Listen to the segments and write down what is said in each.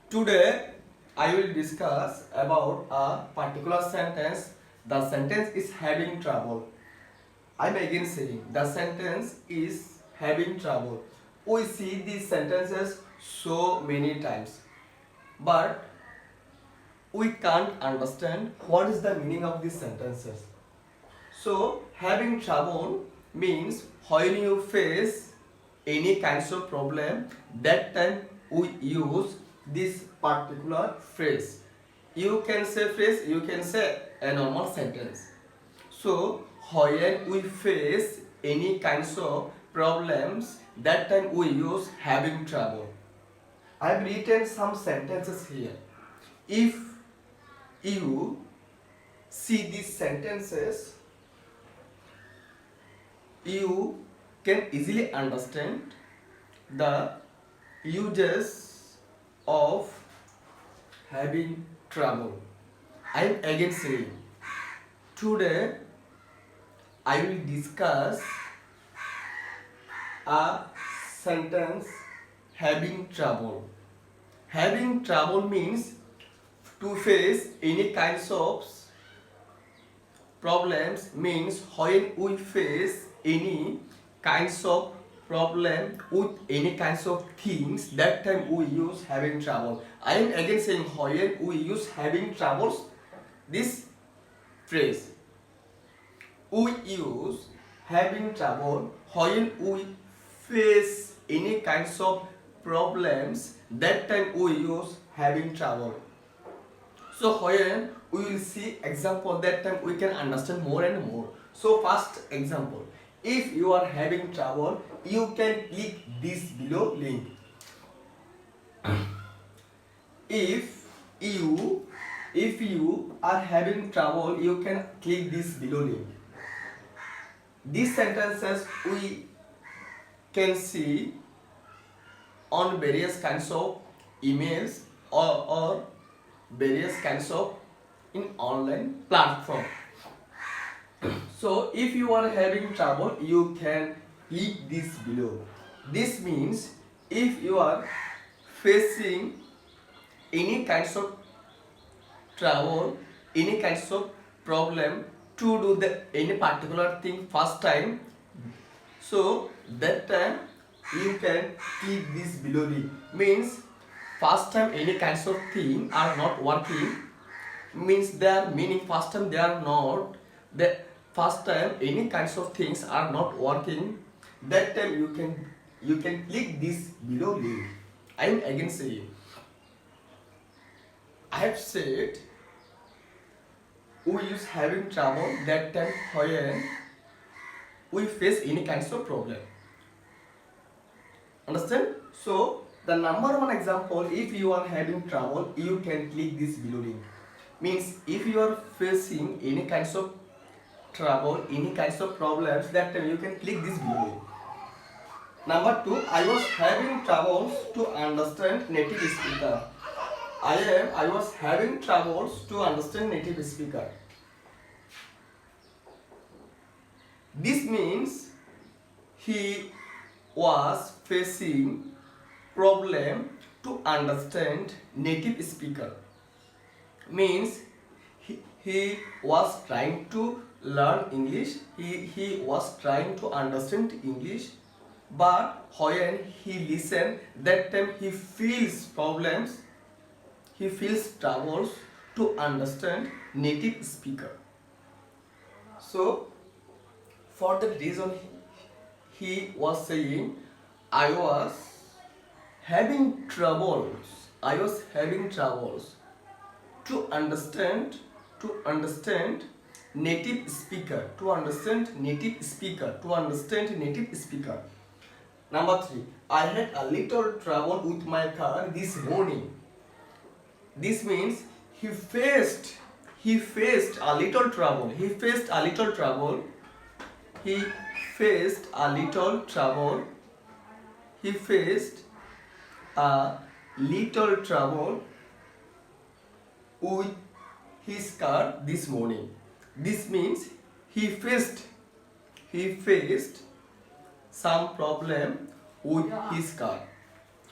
Today I will discuss about a particular sentence. The sentence is having trouble. I'm again saying the sentence is having trouble. We see these sentences so many times, but we can't understand what is the meaning of these sentences. So having trouble means when you face any kinds of problem, that time we use this particular phrase. You can say phrase, you can say a normal sentence. So when we face any kinds of problems, that time we use having trouble. I have written some sentences here. If you see these sentences, you can easily understand the uses of having trouble. I am again saying, today I will discuss a sentence having trouble. Having trouble means to face any kinds of problems, means when we face any kinds of problem with any kinds of things, that time we use having trouble. I am again saying when we use having troubles, this phrase. We use having trouble when we face any kinds of problems, that time we use having trouble. So when we will see example, that time we can understand more and more. So first example, if you are having trouble, you can click this below link. If you are having trouble, you can click this below link. These sentences we can see on various kinds of emails or various kinds of in online platform. So if you are having trouble, you can click this below. This means if you are facing any kinds of trouble, any kinds of problem to do any particular thing first time, so that time you can click this below link. Means first time any kinds of thing are not working, means their meaning first time they are not, the first time any kinds of things are not working, that time you can click this below link. I am again saying, I have said we use having trouble that time when we face any kinds of problem. Understand? So the number one example, if you are having trouble, you can click this below link. Means if you are facing any kinds of trouble, any kinds of problems, that time you can click this below link. Number two, I was having troubles to understand native speaker. I was having troubles to understand native speaker. This means he was facing problem to understand native speaker. Means he was trying to learn English, he was trying to understand English, but when he listen, that time he feels problems, he feels troubles to understand native speaker. So for that reason he was saying, I was having troubles to understand native speaker, Number three, I had a little trouble with my car this morning. This means he faced a little trouble. He faced a little trouble with his car this morning. This means he faced some problem with his car.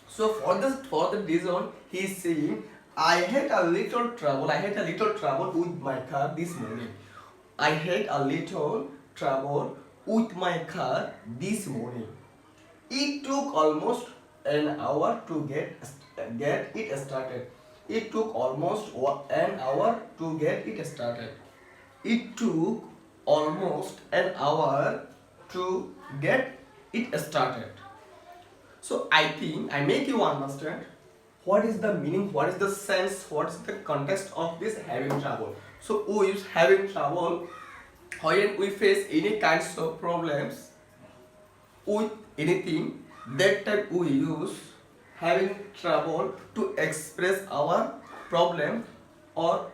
So for the reason he is saying, I had a little trouble. I had a little trouble with my car this morning. I had a little trouble with my car this morning. It took almost an hour to get it started. It took almost an hour to get it started. It took almost an hour to get it started. So I think I make you understand what is the meaning, what is the sense, what is the context of this having trouble. So we use having trouble when we face any kinds of problems with anything. That time we use having trouble to express our problem or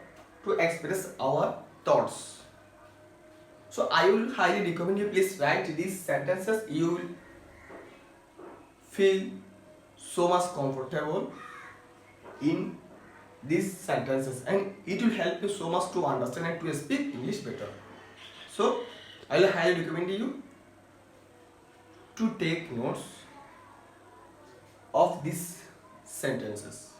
to express our thoughts. So I will highly recommend you please write these sentences. You will feel so much comfortable in these sentences and it will help you so much to understand and to speak English better. So I will highly recommend you to take notes of these sentences.